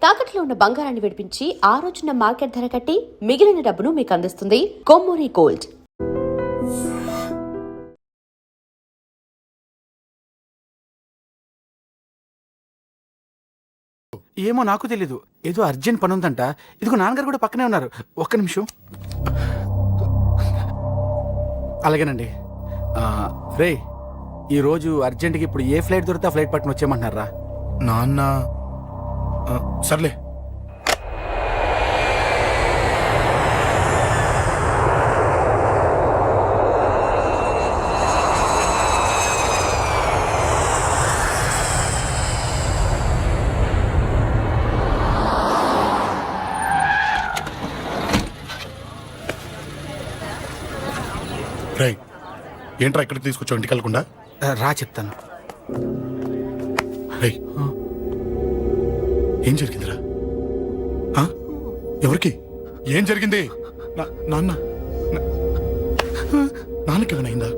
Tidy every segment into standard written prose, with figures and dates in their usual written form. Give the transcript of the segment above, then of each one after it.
తాకట్లో ఉన్న బంగారాన్ని విడిపించి ఆ రోజున మార్కెట్ ధర కట్టి మిగిలిన డబ్బును మీకు అందిస్తుంది కొమ్మూరి గోల్డ్. ఏమో నాకు తెలీదు, ఏదో అర్జెంట్ పని ఉందంట. ఇదిగో నాన్నగారు కూడా పక్కనే ఉన్నారు. ఒక్క నిమిషం. అలాగేనండి. రే, ఈరోజు అర్జెంట్కి ఇప్పుడు ఏ ఫ్లైట్ దొరికితే ఆ ఫ్లైట్ పట్టుకుని వచ్చేయమంటున్నారా? నాన్న సర్లే. రై, ఏంట్రా ఇక్కడికి తీసుకొచ్చావు ఇంటికి వెళ్ళకుండా? రా చెప్తాను. రై, ఏం జరిగిందిరా? ఎవరికి ఏం జరిగింది? నాన్నకి ఏమైనా అయిందా?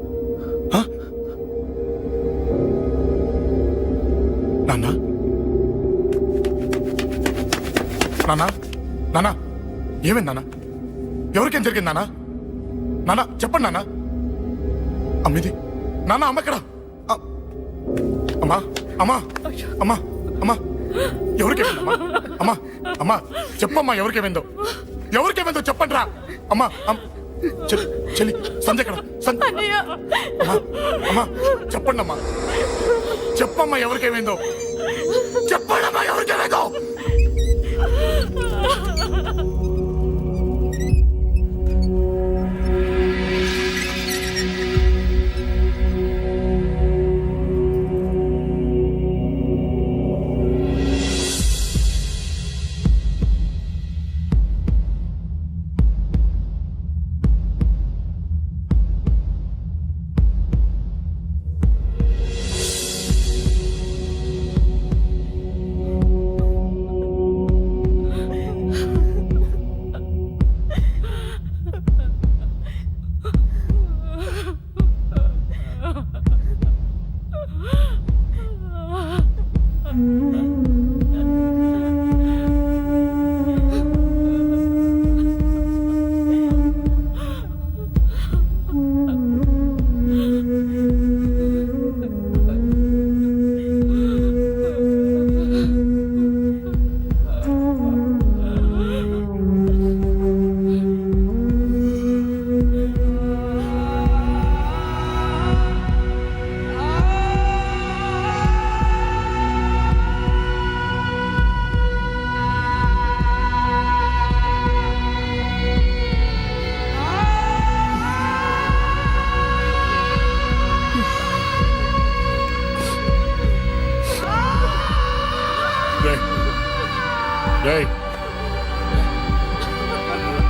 నాన్న నాన్న నాన్న ఏమైంది నాన్న? ఎవరికేం జరిగింది నాన్న? నాన్న చెప్పండి నాన్న. అమ్మిది నాన్న, అమ్మ ఇక్కడ. అమ్మా అమ్మా అమ్మా అమ్మా ఎవరికేమైందమ్మా? అమ్మా అమ్మా చెప్పమ్మా, ఎవరికేమైందో చెప్పండి రా. అమ్మా చెల్లి సంజయ్ ఇక్కడ. అమ్మా చెప్పండి అమ్మా, చెప్పమ్మా ఎవరికేమైందో చెప్పండి అమ్మా, ఎవరికేమైందో.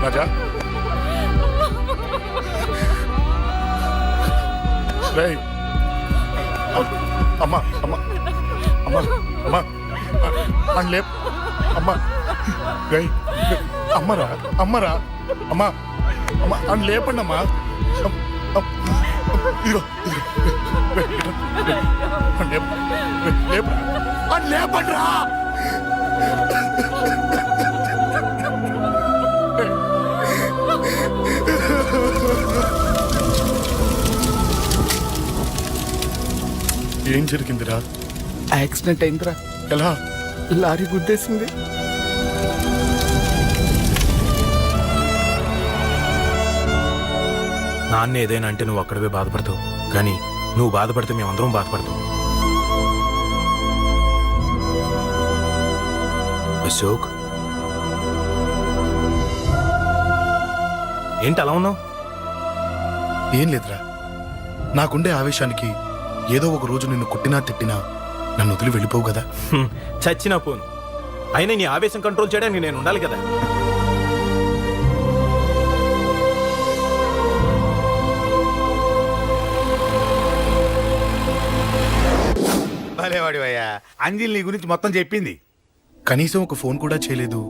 రాజా, అమ్మా అమ్మా అమ్మా అమ్మా అని లేప్. అమ్మా రై, అమ్మరా అమ్మరా అమ్మా అమ్మ అని లేపండి అమ్మా. ఇదిగో అని లేపండి రా. ఏం జరిగిందిరా? యాక్సిడెంట్ అయిందిరా. ఎలా? లారీ గుద్దేసింది. నాన్న ఏదైనా అంటే నువ్వు అక్కడవే బాధపడతావు, కానీ నువ్వు బాధపడితే మేమందరం బాధపడతాం. అశోక్, ఏంటి అలా ఉన్నావు? ఏం లేదురా, నాకుండే ఆవేశానికి ఏదో ఒక రోజు నిన్ను కొట్టినా తిట్టినా నన్ను వదిలి వెళ్ళిపోవు కదా. చచ్చినా పోను, అయినా నీ ఆవేశం కంట్రోల్ చేయడానికి నేను ఉండాలి కదా. భలేవాడివయ్యా, అంజలి నీ గురించి మొత్తం చెప్పింది. కనీసం ఒక ఫోన్ కూడా చేయలేదు.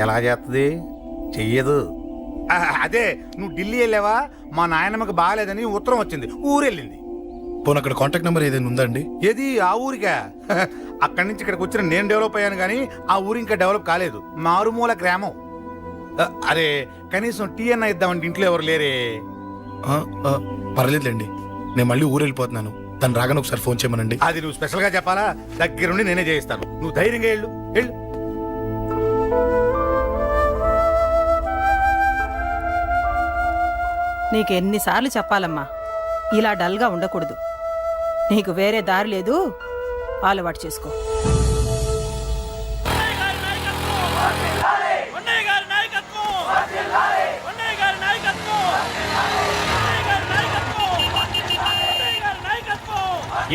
ఎలా చేస్తుంది? చెయ్యదు. అదే నువ్వు ఢిల్లీ వెళ్ళావా, మా నాయనమ్మకి బాగాలేదని ఉత్తరం వచ్చింది, ఊరెళ్ళింది. పోనీ అక్కడ కాంటాక్ట్ నెంబర్ ఏదైనా ఉందా అండి? ఏది ఆ ఊరికా? అక్కడి నుంచి ఇక్కడికి వచ్చిన నేను డెవలప్ అయ్యాను కానీ ఆ ఊరు ఇంకా డెవలప్ కాలేదు. మారుమూల గ్రామం. అరే కనీసం టీ అన్న ఇద్దామంటే ఇంట్లో ఎవరు లేరే. పర్లేదులేండి, నేను మళ్ళీ ఊరు వెళ్ళిపోతున్నాను. తను రాగానే ఒకసారి ఫోన్ చేయమనండి. అది నువ్వు స్పెషల్ గా చెప్పాలా? దగ్గరుండి నేనే చేయిస్తాను. నువ్వు ధైర్యంగా వెళ్ళు వెళ్ళు. నీకు ఎన్నిసార్లు చెప్పాలమ్మా, ఇలా డల్గా ఉండకూడదు. నీకు వేరే దారి లేదు, అలవాటు చేసుకో.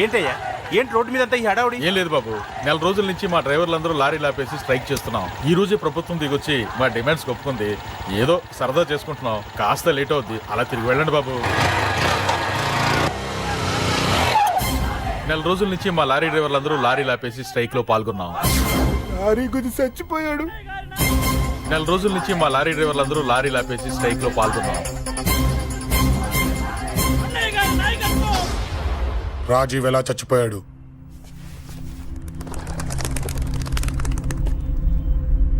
ఏంటయ్యా, ఏంటి రోడ్డు మీద అంతా ఈ హడావుడి? ఏం లేదు బాబు, నెల రోజుల నుంచి మా డ్రైవర్లందరూ లారీలు ఆపేసి స్ట్రైక్ చేస్తున్నాం. ఈ రోజే ప్రభుత్వం దిగొచ్చి మా డిమాండ్స్ ఒప్పుకుంది. ఏదో సరదా చేసుకుంటున్నాం, కాస్త లేట్ అవుద్ది, అలా తిరిగి వెళ్ళండి బాబు. నెల రోజుల నుంచి మా లారీ డ్రైవర్లందరూ లారీలు ఆపేసి స్ట్రైక్ లో పాల్గొన్నాం. లారీ గుద్ది చచ్చిపోయాడు. నెల రోజుల నుంచి మా లారీ డ్రైవర్లందరూ లారీలు ఆపేసి స్ట్రైక్ లో పాల్గొన్నాం. రాజీవ్ ఎలా చచ్చిపోయాడు?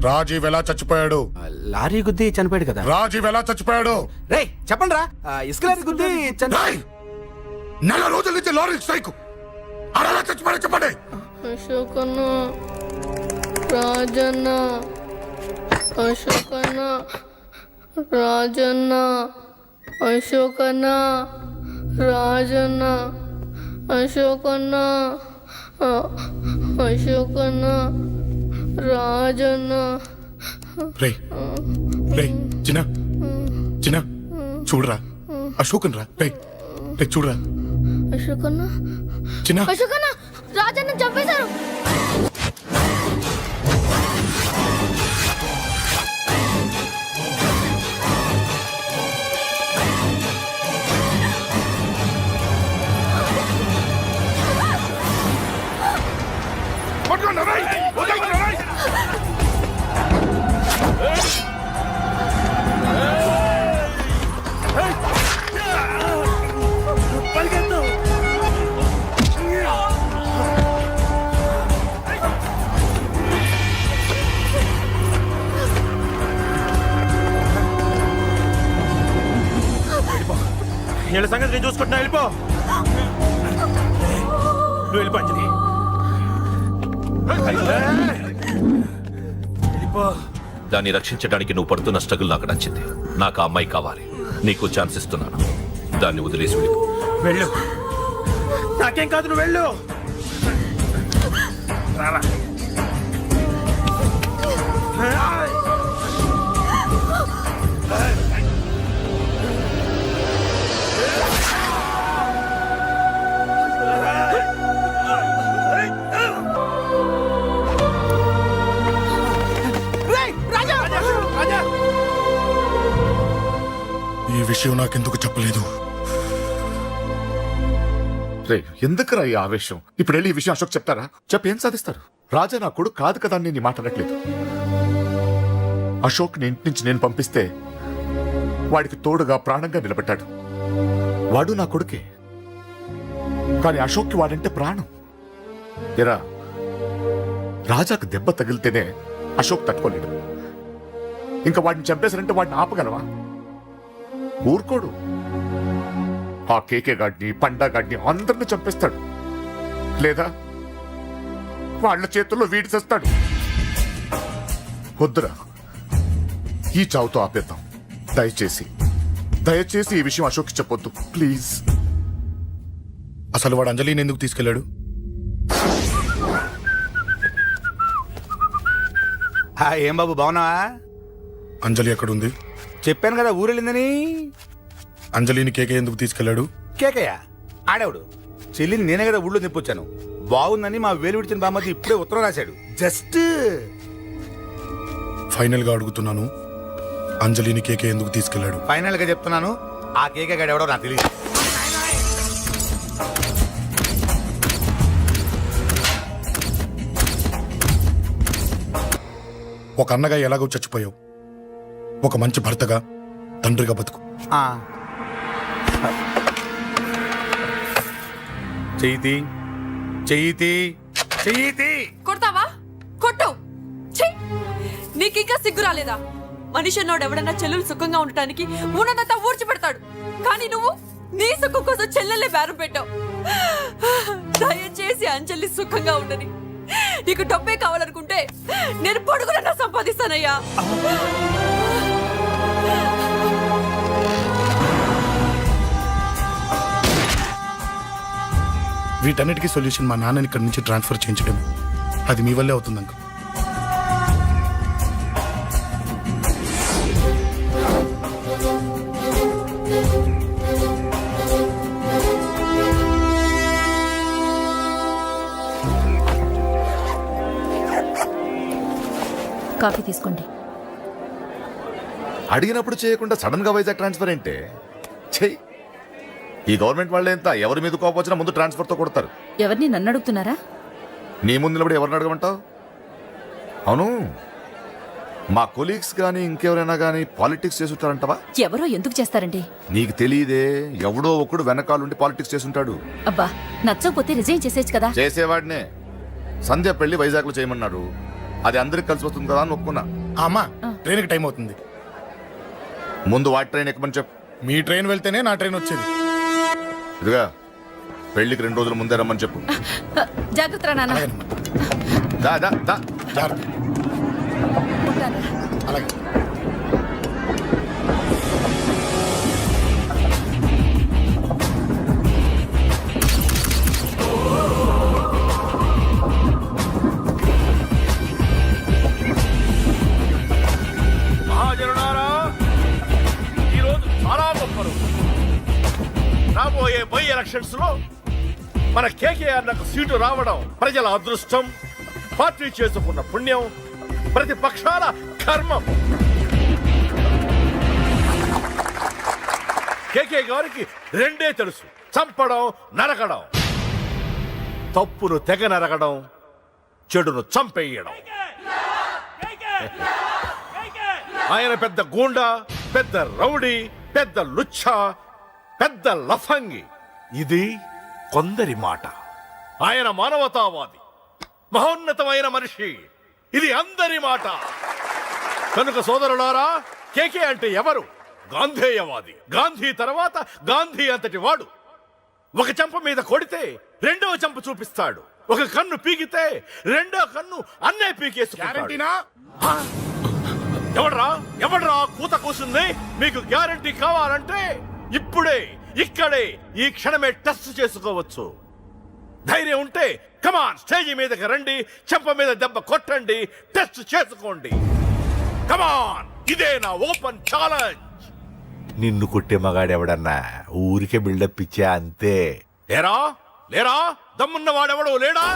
రాజీవ్ ఎలా చచ్చిపోయాడు? లారీ గుద్ది చనిపోయాడు కదా. రాజీవ్ ఎలా చచ్చిపోయాడు? రేయ్ చెప్పండి రా. ఇసుక లారీ గుద్ది రేయ్! నెల రోజుల నుంచి లారీ స్ట్రైక్. అలా చచ్చిపోయాడు చెప్పండి. అశోకన్న, రాజన్న, అశోకన్న, రాజన్న, అశోకన్న, రాజన్న, అశోకన్న, అశోకన్న, రాజన్న. రేయ్ రేయ్ చిన్న చిన్న చూడరా, అశోకన్ రా. రేయ్ రేయ్ చూడరా అశోకన్న, చిన్న. అశోకన్న, రాజన్న చంపేశారు. వీళ్ళ సంగతి నేను చూసుకుంటున్నా, వెళ్ళిపో. నువ్వు వెళ్ళిపో అంజలి. వెళ్ళిపో. దాన్ని రక్షించడానికి నువ్వు పడుతున్న స్ట్రగుల్ నాకు నచ్చింది. నాకు ఆ అమ్మాయి కావాలి. నీకు ఛాన్స్ ఇస్తున్నాను. దాన్ని వదిలేసి వెళ్ళిపో. వెళ్ళు. నాకేం కాదు, నువ్వు వెళ్ళు. రారా. ఈ విషయం నాకెందుకు చెప్పలేదు? రే ఎందుకురా ఈ ఆవేశం? ఇప్పుడు వెళ్ళి ఈ విషయం అశోక్ చెప్తారా? చెప్పి ఏం సాధిస్తారు? రాజా నా కొడుకు కాదు కదా అని నేను మాట్లాడట్లేదు. అశోక్ ని ఇంటి నుంచి నేను పంపిస్తే వాడికి తోడుగా ప్రాణంగా నిలబడ్డాడు. వాడు నా కొడుకే, కానీ అశోక్కి వాడంటే ప్రాణం. ఎరా రాజాకు దెబ్బ తగిలితేనే అశోక్ తట్టుకోలేడు. ఇంకా వాడిని చంపేశారంటే వాడిని ఆపగలవా? ఊరుకోడు. ఆ కేకే గాడిని, పండా గాడిని అందరిని చంపేస్తాడు. లేదా వాళ్ళ చేతుల్లో వీడి చేస్తాడు. వద్దురా, ఈ చావుతో ఆపేద్దాం. దయచేసి దయచేసి ఈ విషయం అశోక్ చెప్పొద్దు ప్లీజ్. అసలు వాడు అంజలిని ఎందుకు తీసుకెళ్లాడు? ఏం బాబు బాగున్నావా? అంజలి ఎక్కడుంది? చెప్పాను కదా ఊరెళ్ళిందని. అంజలిని కేకే ఎందుకు తీసుకెళ్లాడు? కేకయ్య ఆడేవాడు. చెల్లిని నేనే కదా ఊళ్ళో నిప్పొచ్చాను. బాగుందని మా వేలు విడిచిన బామ్మది ఇప్పుడే ఉత్తరం రాశాడు. జస్ట్ ఫైనల్ గా అడుగుతున్నాను, అంజలిని కేకే ఎందుకు తీసుకెళ్లాడు? ఫైనల్ గా చెప్తున్నాను, ఆ కేకే గాడు ఎవడో నాకు తెలియదు. ఒక అన్నగా ఎలాగో చచ్చిపోయావు, ఒక మంచి భర్తగా, తండ్రిగా బతుకు. చెయ్యితి చెయ్యితి చెయ్యితి. కొడతావా? కొట్టు. ఛీ! నీకింకా సిగ్గు రాలేదా? మనిషి అన్నోడు ఎవడన్నా చెల్లెలు సుఖంగా ఉండటానికి ఉన్నదంతా ఊడ్చి పెడతాడు. కానీ నువ్వు నీ సుఖం కోసం చెల్లెల్లే బేరం పెట్టావు. దయచేసి అంజలి సుఖంగా ఉండని. నీకు డబ్బే కావాలనుకుంటే నేను పొడుగునన్నా సంపాదిస్తానయ్యా. వీటన్నిటికీ సొల్యూషన్ మా నాన్నని ఇక్కడి నుంచి ట్రాన్స్ఫర్ చేయించడం. అది మీ వల్లే అవుతుంది అంకుల్. కాఫీ తీసుకోండి. అడిగినప్పుడు చేయకుండా సడన్ గా వైజాగ్ ట్రాన్స్ఫర్ ఏంటే? చెయ్యి. ఈ గవర్నమెంట్ వాళ్ళే ఎంత ఎవరి మీద కోపం వచ్చినా ముందు ట్రాన్స్ఫర్ తో కొడతారు. ఎవరిని నన్ను అడుగుతున్నారా? నీ ముందు నిలబడి ఎవరిని అడగమంటావు? అవును, మా కొలీగ్స్ కానీ ఇంకెవరైనా కానీ పాలిటిక్స్ చేస్తుంటారంటవా? ఎవరో ఎందుకు చేస్తారండి? నీకు తెలియదే, ఎవడో ఒకడు వెనకాలండి పాలిటిక్స్ చేస్తుంటాడు. అబ్బా, నచ్చకపోతే రిజైన్ చేసేయచ్చు కదా. చేసేవాడినే. సంధ్య పెళ్లి వైజాగ్ లో చేయమన్నారు. అది అందరికి కలిసి వస్తుంది కదా అని ఒప్పుకున్నా. అమ్మా, ట్రైన్కి టైం అవుతుంది. ముందు వాటి ట్రైన్ ఎక్కమని చెప్పు. మీ ట్రైన్ వెళ్తేనే నా ట్రైన్ వచ్చేది. ఇదిగా పెళ్లికి 2 రోజుల ముందే రమ్మని చెప్పు. జాగ్రత్త నాన్న. దా దా దా. జాగ్రత్త. అలాగే. మహాజనులారా, ఈరోజు చాలా గొప్ప రోజు. రాబోయే బై ఎలక్షన్స్ లో మన కేకేఆర్ నాకు సీటు రావడం ప్రజల అదృష్టం, పార్టీ చేసుకున్న పుణ్యం, ప్రతిపక్షాల కర్మం. కేకే గారికి రెండే తెలుసు: చంపడం, నరకడం. తప్పును తెగ నరకడం, చెడును చంపేయడం. ఆయన పెద్ద గూండా, పెద్ద రౌడీ, పెద్ద లుచ్చా, పెద్ద లఫంగి. ఇది కొందరి మాట. ఆయన మానవతావాది, మహోన్నతమైన మనిషి. ఇది అందరి మాట. కనుక సోదరులారా, కేకే అంటే ఎవరు? గాంధేయవాది. గాంధీ తర్వాత గాంధీ అంతటి వాడు. ఒక చెంప మీద కొడితే రెండవ చెంప చూపిస్తాడు. ఒక కన్ను పీకితే రెండో కన్ను అన్నే పీకేసుకుంటాడు. ఎవడ్రా కూత కూసింది? మీకు గ్యారంటీ కావాలంటే ఇప్పుడే, ఇక్కడే, ఈ క్షణమే టెస్ట్ చేసుకోవచ్చు. ధైర్యం ఉంటే కమాన్, స్టేజీ మీదకి రండి, చెంప మీద దెబ్బ కొట్టండి, టెస్ట్ చేసుకోండి. కమాన్, ఇదే నా ఓపెన్ ఛాలెంజ్. నిన్ను కొట్టే మగాడెవడన్నా ఊరికే బిల్డప్ ఇచ్చా అంతే. లేరా దమ్మున్న వాడెవడో లేడా?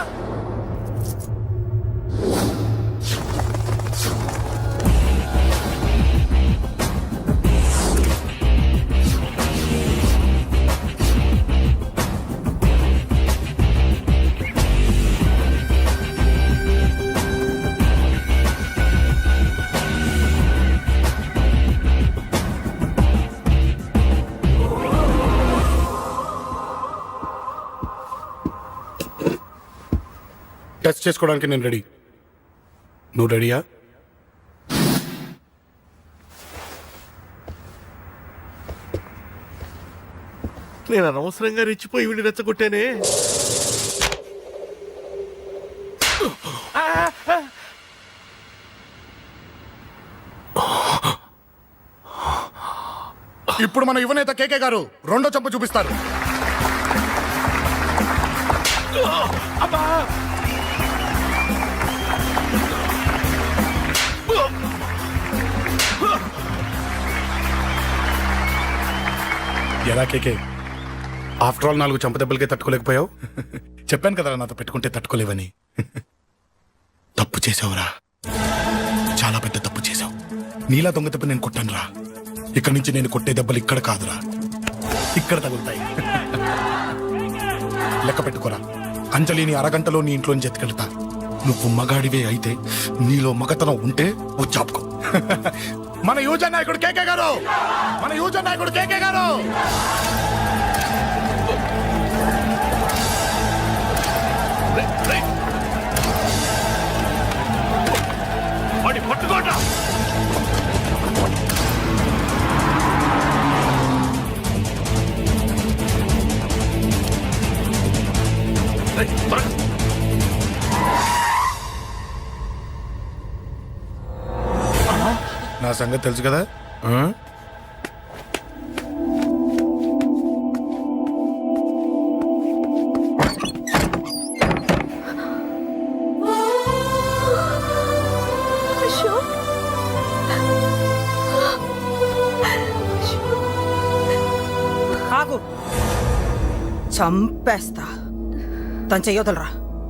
టెస్ట్ చేసుకోవడానికి నేను రెడీ. నువ్వు రెడీయా? నేను అనవసరంగా రెచ్చిపోయి వీడిని రెచ్చగొట్టానే. ఇప్పుడు మన యువనేత కేకే గారు రెండో చెంప చూపిస్తారు. ఎలా కేకే, ఆఫ్టర్ ఆల్ 4 చెంప దెబ్బలకే తట్టుకోలేకపోయావు? చెప్పాను కదా నాతో పెట్టుకుంటే తట్టుకోలేవని. తప్పు చేసావురా, చాలా పెద్ద తప్పు చేసావు. నీలా దొంగ దెబ్బ నేను కొట్టాను రా. ఇక్కడి నుంచి నేను కొట్టే దెబ్బలు ఇక్కడ కాదురా, ఇక్కడ తగులుతాయి. లెక్క పెట్టుకోరా, అంజలిని అరగంటలో నీ ఇంట్లోంచి ఎత్తుకెళ్తా. నువ్వు మగాడివే అయితే, నీలో మగతనం ఉంటే వచ్చాపుకో. మన యువజన నాయకుడు కేకే గారు, మన యువజన నాయకుడు కేకే గారు. పట్టుకోండి. రేయ్, త్వరగా. నా సంగతి తెలుసు కదా ఆ? ఆగు, చంపేస్తా. తను చెయ్యొదలరా,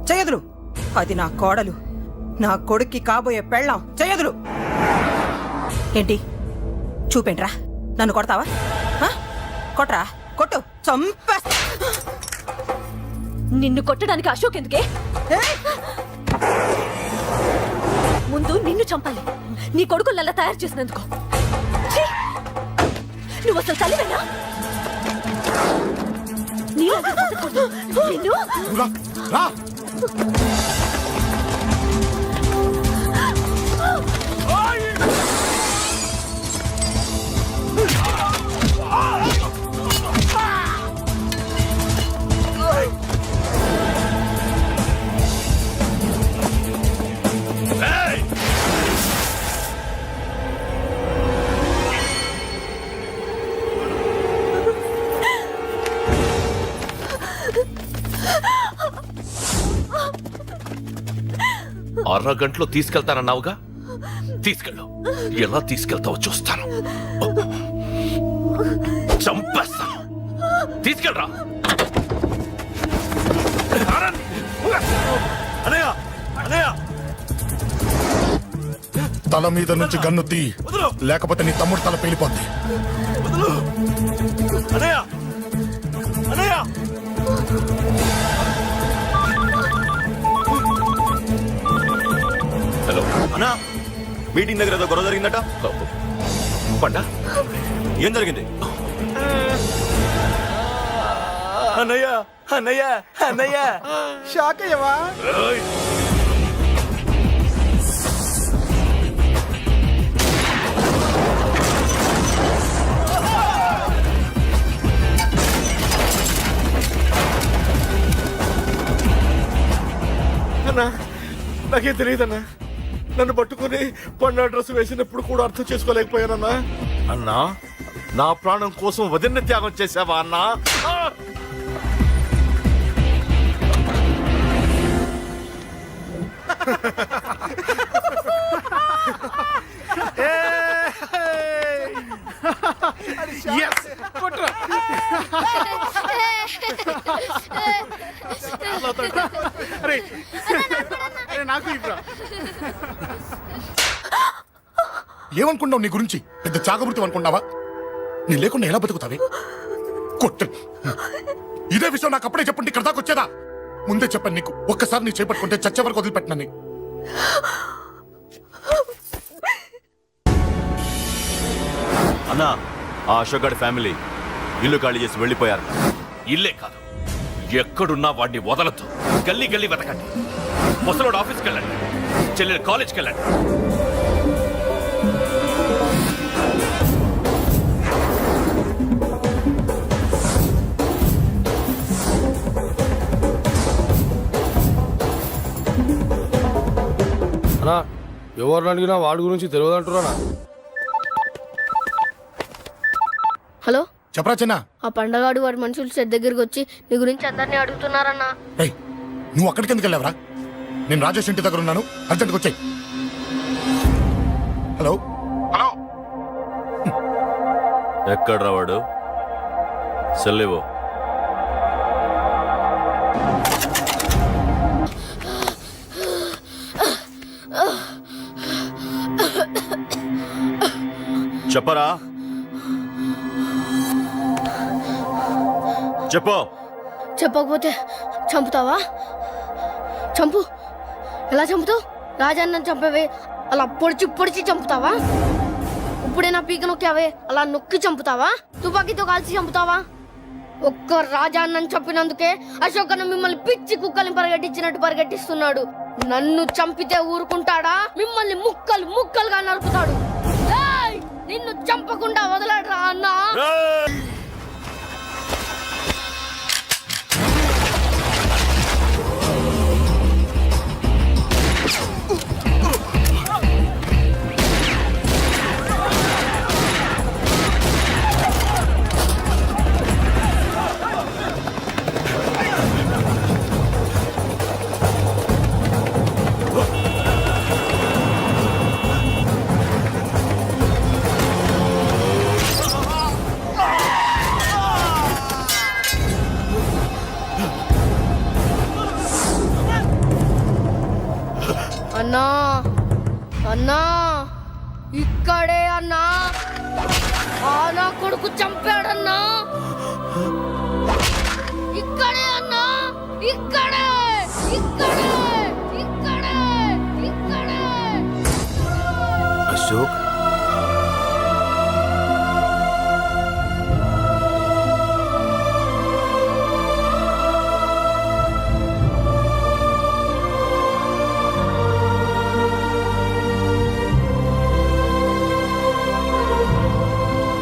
చెయ్యదులు. అది నా కోడలు, నా కొడుక్కి కాబోయే పెళ్ళాం. చెయ్యదులు. ఏంటి చూపేంట్రా? నన్ను కొడతావా? ఆ? కొట్రా, కొట్టు, చంపేస్తా. నిన్ను కొట్టడానికి అశోక్ ఎందుకే? ముందు నిన్ను చంపాలి, నీ కొడుకులల్లా తయారు చేసినందుకు. ఛీ! నువ్వు అసలు తల్లివేనా? నీలాగా బతకూడదు. నిన్ను రా, రా. రేయ్! అరగంటలో తీసుకెళ్తానన్నావుగా, తీసుకెళ్ళు. ఎలా తీసుకెళ్తావో చూస్తాను. చంపేస్తాను. తీసుకెళ్ళరా. అనయ్య అనయ్య తల మీద నుంచి గన్ను తీ, లేకపోతే నీ తమ్ముడు తల పేలిపోద్ది. వదులు. అనయ్య అనయ్య హలో అన్నా, మీటింగ్ దగ్గర ఏదో గొడవ జరిగిందట. పండా, ఏం జరిగింది? అన్నయ్య అన్నయ్య అన్నయ్య షాక్ అయ్యవా? రేయ్! అన్నా, నాకేం తెలియదన్నా. నన్ను పట్టుకుని పండు డ్రెస్ వేసినప్పుడు కూడా అర్థం చేసుకోలేకపోయానన్నా. అన్నా, నా ప్రాణం కోసం వదిన త్యాగం చేసావా అన్నా? ఏమనుకున్నావు నీ గురించి? పెద్ద చాగబృతం అనుకున్నావా? నీ లేకుండా ఎలా బతుకుతావే? కొట్టు. ఇదే విషయం నాకు అప్పుడే చెప్పండి, ఇక్కడ దాకా వచ్చేదా? ముందే చెప్పాను నీకు, ఒక్కసారి నీ చేపట్టుకుంటే చచ్చే వరకు వదిలిపెట్టినా. అన్నా, ఆ అశోక్ గారి ఫ్యామిలీ ఇల్లు ఖాళీ చేసి వెళ్ళిపోయారు. ఇల్లే కాదు, ఎక్కడున్నా వాడిని వదలద్దు. గల్లీ గల్లీ వెతకండి. ముసలోడు ఆఫీస్కి వెళ్ళండి, చెల్లెలు కాలేజ్కి వెళ్ళండి. ఎవరిని అడిగినా వాడి గురించి తెలియదంటున్నా. హలో, చెప్పరా చిన్న? ఆ పండగాడు వాడి మనుషులు సెట్ దగ్గరికి వచ్చి నీ గురించి అందరినీ అడుగుతున్నారన్నా. ఏయ్, నువ్వు అక్కడికి ఎందుకు వెళ్ళావరా? నేను రాజేష్ ఇంటి దగ్గర ఉన్నాను, అర్జెంట్గా వచ్చాయి. Hello hello. ఎక్కడ్రా వాడు? సెల్లేవో. చెప్పరా, చెప్పు. చెప్పకపోతే చంపుతావా? చంపు. ఎలా చంపుతావు? రాజాన్న చంపవే అలా పొడిచి పొడిచి చంపుతావా? ఇప్పుడే నా పీక నొక్కావే అలా నొక్కి చంపుతావా? తుపాకీతో కాల్చి చంపుతావా? ఒక్క రాజాన్నని చంపినందుకే అశోక్ అన్న మిమ్మల్ని పిచ్చి కుక్కల్ని పరిగెట్టించినట్టు పరిగెట్టిస్తున్నాడు. నన్ను చంపితే ఊరుకుంటాడా? మిమ్మల్ని ముక్కలు ముక్కలుగా నరుకుతాడు. ఏయ్! నిన్ను చంపకుండా వదలడరా అన్నా. అన్నా అన్నా ఇక్కడే అన్నా. నా కొడుకు చంపాడన్నా. ఇక్కడే అన్నా. ఇక్కడే ఇక్కడే ఇక్కడే ఇక్కడే. అశోక్